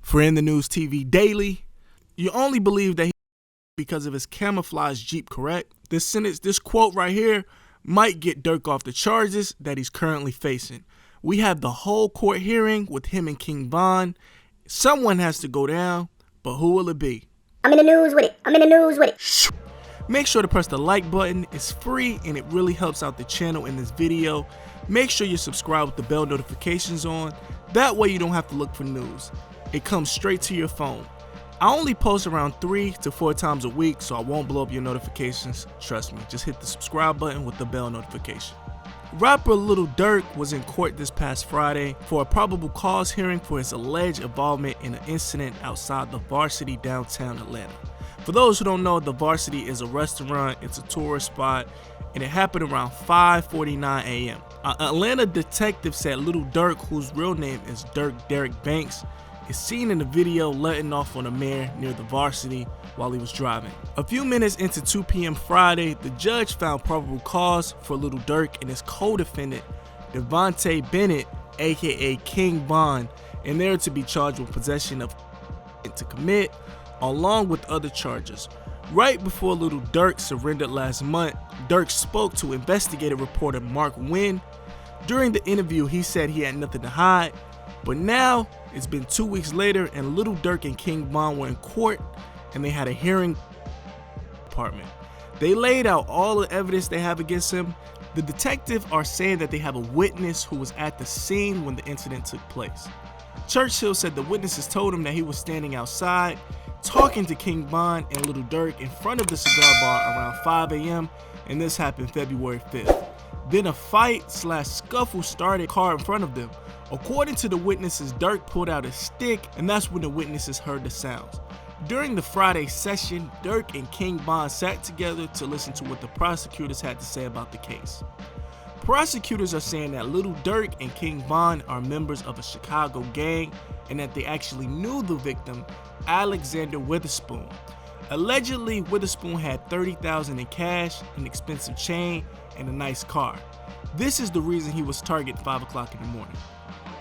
For In the News TV Daily, you only believe that he because of his camouflage Jeep, correct? This quote right here might get Durk off the charges that he's currently facing. We have the whole court hearing with him and King Von. Someone has to go down, but who will it be? I'm in the news with it. Make sure to press the like button. It's free and it really helps out the channel in this video. Make sure you subscribe with the bell notifications on. That way you don't have to look for news. It comes straight to your phone. I only post around 3 to 4 times a week, so I won't blow up your notifications. Trust me, just hit the subscribe button with the bell notification. Rapper Lil Durk was in court this past Friday for a probable cause hearing for his alleged involvement in an incident outside the Varsity downtown Atlanta. For those who don't know, the Varsity is a restaurant, it's a tourist spot, and it happened around 5:49 a.m. An Atlanta detective said Lil Durk, whose real name is Durk Derek Banks, is seen in the video letting off on a mare near the Varsity while he was driving. A few minutes into 2 p.m. Friday, the judge found probable cause for Lil Durk and his co-defendant, Devontae Bennett, aka King Von, and they're to be charged with possession of to commit, along with other charges. Right before Lil Durk surrendered last month, Durk spoke to investigative reporter Mark Wynn. During the interview, he said he had nothing to hide, but now it's been 2 weeks later and Lil Durk and King Von were in court and they had a hearing department. They laid out all the evidence they have against him. The detectives are saying that they have a witness who was at the scene when the incident took place. Churchill said the witnesses told him that he was standing outside talking to King Von and Lil Durk in front of the cigar bar around 5 a.m. and this happened February 5th. Then a fight/scuffle started in the car in front of them. According to the witnesses, Durk pulled out a stick and that's when the witnesses heard the sounds. During the Friday session, Durk and King Von sat together to listen to what the prosecutors had to say about the case. Prosecutors are saying that Lil Durk and King Von are members of a Chicago gang and that they actually knew the victim, Alexander Witherspoon. Allegedly, Witherspoon had $30,000 in cash, an expensive chain, and a nice car. This is the reason he was targeted 5 o'clock in the morning.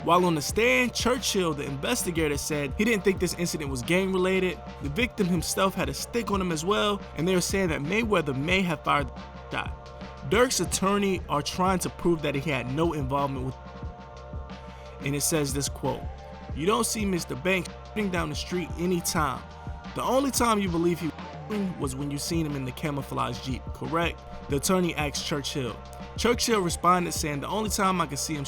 While on the stand, Churchill, the investigator, said he didn't think this incident was gang related. The victim himself had a stick on him as well, and they are saying that Mayweather may have fired the shot. Durk's attorney are trying to prove that he had no involvement with, and it says this quote, "You don't see Mr. Banks shooting down the street anytime. The only time you believe he was when you seen him in the camouflage Jeep, correct?" The attorney asked Churchill. Churchill responded saying the only time I could see him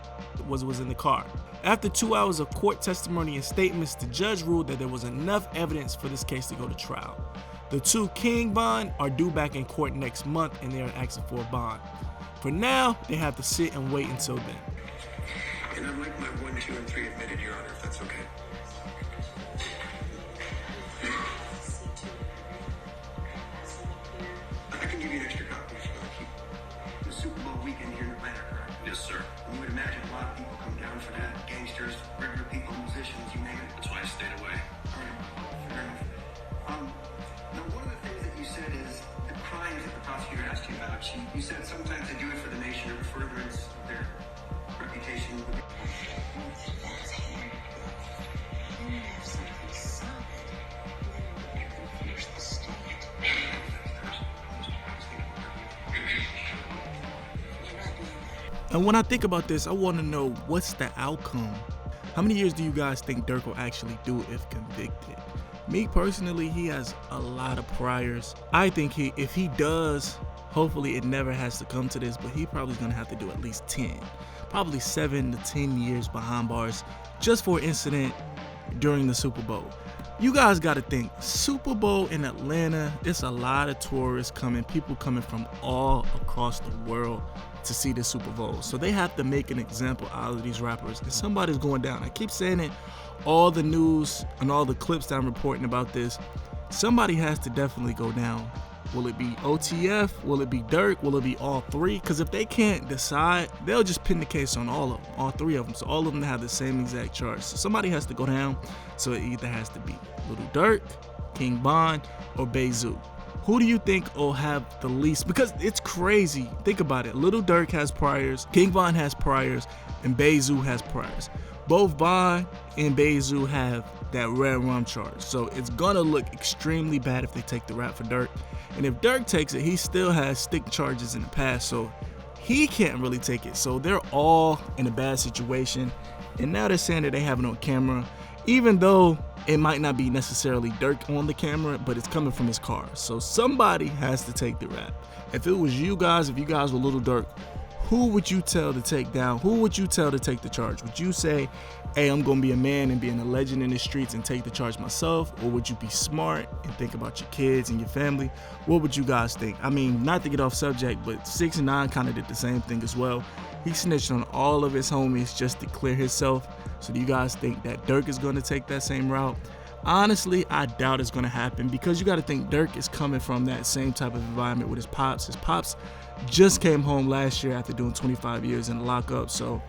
was in the car. After 2 hours of court testimony and statements, the judge ruled that there was enough evidence for this case to go to trial. The two King Von are due back in court next month and they are asking for a bond. For now, they have to sit and wait until then. And I'd like my 1, 2, and 3 admitted, Your Honor, if that's okay. I can give you an extra copy if you like. The Super Bowl weekend here in Atlanta, correct? Yes, sir. You would imagine a lot of people come down for that. Gangsters, regular people, musicians, you name it. That's why I stayed away. All right, fair enough. Now, one of the things that you said is the crimes that the prosecutor asked you about. You said sometimes they do it for the nation or furtherance of their reputation. And when I think about this, I want to know what's the outcome. How many years do you guys think Durk will actually do if convicted? Me personally, he has a lot of priors. I think if he does, hopefully it never has to come to this, but he probably is going to have to do at least 10, probably 7 to 10 years behind bars just for an incident during the Super Bowl. You guys got to think, Super Bowl in Atlanta, it's a lot of tourists coming, people coming from all across the world to see the Super Bowl. So they have to make an example out of these rappers, and somebody's going down. I keep saying it, all the news and all the clips that I'm reporting about this, somebody has to definitely go down. Will it be OTF? Will it be Durk? Will it be all three? Because if they can't decide, they'll just pin the case on all of them, all three of them. So all of them have the same exact charge. So somebody has to go down. So it either has to be Lil Durk, King Von, or Bezu. Who do you think will have the least? Because it's crazy. Think about it. Lil Durk has priors, King Von has priors, and Bezu has priors. Both Bond and Bezu have that red rum charge, so it's gonna look extremely bad if they take the rap for Durk. And if Durk takes it, he still has stick charges in the past, so he can't really take it. So they're all in a bad situation, and now they're saying that they have it on camera, even though it might not be necessarily Durk on the camera, but it's coming from his car. So somebody has to take the rap. If it was you guys, if you guys were Lil Durk, who would you tell to take down? Who would you tell to take the charge? Would you say, hey, I'm gonna be a man and being a legend in the streets and take the charge myself? Or would you be smart and think about your kids and your family? What would you guys think? I mean, not to get off subject, but 6 9 kind of did the same thing as well. He snitched on all of his homies just to clear himself. So do you guys think that Durk is gonna take that same route? Honestly, I doubt it's gonna happen, because you gotta think Durk is coming from that same type of environment with his pops. His pops just came home last year after doing 25 years in the lockup, so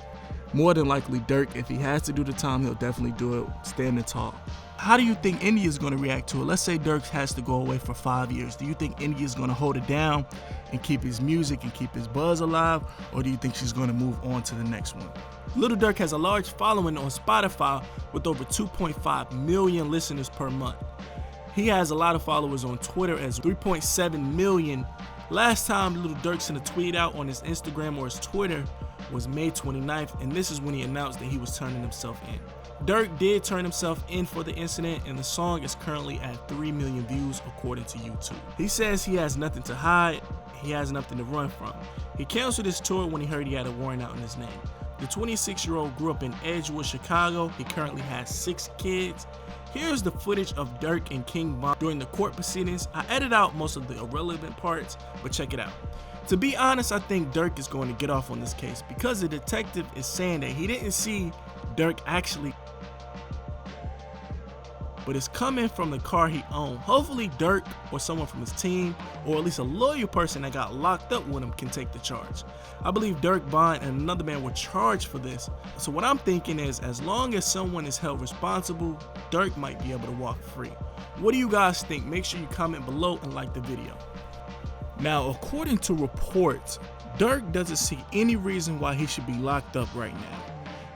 more than likely Durk, if he has to do the time, he'll definitely do it standing tall. How do you think India is going to react to it? Let's say Durk has to go away for 5 years. Do you think India is going to hold it down and keep his music and keep his buzz alive, or do you think she's going to move on to the next one? Lil Durk has a large following on Spotify with over 2.5 million listeners per month. He has a lot of followers on Twitter as 3.7 million. Last time Lil Durk sent a tweet out on his Instagram or his Twitter was May 29th, and this is when he announced that he was turning himself in. Durk did turn himself in for the incident, and the song is currently at 3 million views according to YouTube. He says he has nothing to hide, he has nothing to run from. He canceled his tour when he heard he had a warrant out in his name. The 26-year-old grew up in Edgewood, Chicago. He currently has 6 kids. Here's the footage of Durk and King Von during the court proceedings. I edited out most of the irrelevant parts, but check it out. To be honest, I think Durk is going to get off on this case, because the detective is saying that he didn't see Durk actually, but it's coming from the car he owned. Hopefully Durk or someone from his team, or at least a loyal person that got locked up with him, can take the charge. I believe Durk, Bond, and another man were charged for this. So what I'm thinking is, as long as someone is held responsible, Durk might be able to walk free. What do you guys think? Make sure you comment below and like the video. Now, according to reports, Durk doesn't see any reason why he should be locked up right now.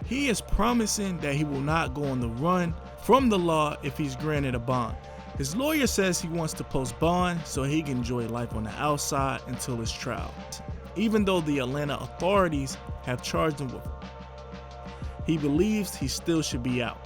He is promising that he will not go on the run from the law if he's granted a bond. His lawyer says he wants to post bond so he can enjoy life on the outside until his trial. Even though the Atlanta authorities have charged him with, he believes he still should be out.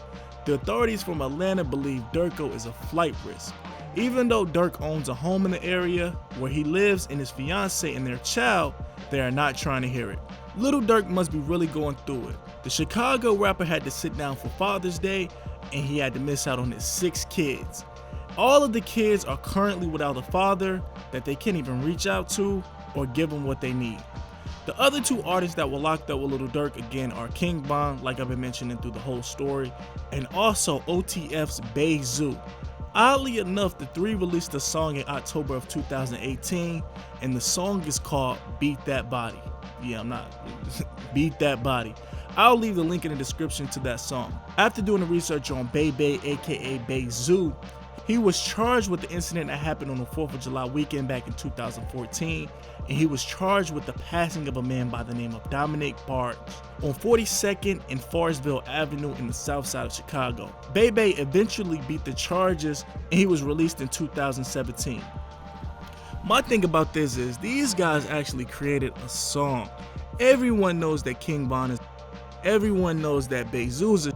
The authorities from Atlanta believe Durko is a flight risk. Even though Durk owns a home in the area where he lives and his fiance and their child, they are not trying to hear it. Lil Durk must be really going through it. The Chicago rapper had to sit down for Father's Day, and he had to miss out on his 6 kids. All of the kids are currently without a father that they can't even reach out to or give them what they need. The other 2 artists that were locked up with Lil Durk again are King Von, like I've been mentioning through the whole story, and also OTF's Bezu. Oddly enough, the 3 released a song in October of 2018, and the song is called Beat That Body. Yeah, I'm not. Beat That Body. I'll leave the link in the description to that song. After doing the research on Bebe, aka Bezu, he was charged with the incident that happened on the 4th of July weekend back in 2014, and he was charged with the passing of a man by the name of Dominic Barge on 42nd and Forestville Avenue in the south side of Chicago. Bebe eventually beat the charges, and he was released in 2017. My thing about this is, these guys actually created a song. Everyone knows that King Von is, everyone knows that Bezu is,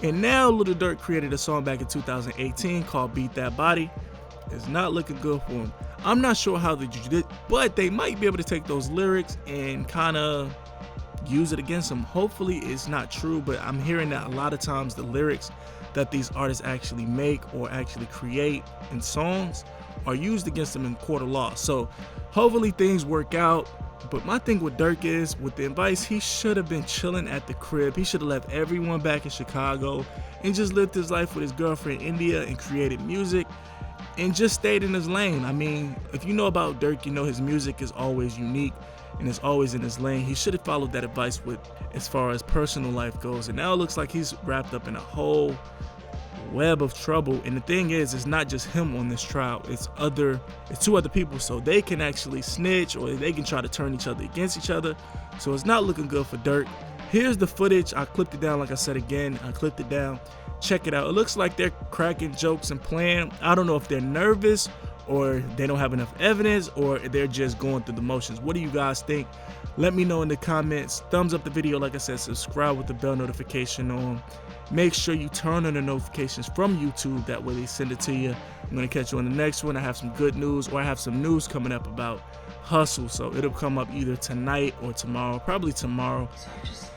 and now Lil Durk created a song back in 2018 called Beat That Body. It's not looking good for him. I'm not sure how they did it, but they might be able to take those lyrics and kind of use it against him. Hopefully it's not true, but I'm hearing that a lot of times the lyrics that these artists actually make or actually create in songs are used against them in court of law. So hopefully things work out. But my thing with Durk is, with the advice, he should have been chilling at the crib. He should have left everyone back in Chicago and just lived his life with his girlfriend India and created music and just stayed in his lane. I mean, if you know about Durk, you know his music is always unique and is always in his lane. He should have followed that advice with as far as personal life goes. And now it looks like he's wrapped up in a whole web of trouble. And the thing is, it's not just him on this trial, it's 2 other people, so they can actually snitch or they can try to turn each other against each other. So it's not looking good for Durk. Here's the footage. I clipped it down, like I said again. I clipped it down. Check it out. It looks like they're cracking jokes and playing. I don't know if they're nervous or they don't have enough evidence or they're just going through the motions. What do you guys think? Let me know in the comments. Thumbs up the video. Like I said, subscribe with the bell notification on. Make sure you turn on the notifications from YouTube. That way they send it to you. I'm going to catch you on the next one. I have some good news, or I have some news coming up about Hustle. So it'll come up either tonight or tomorrow. Probably tomorrow. So just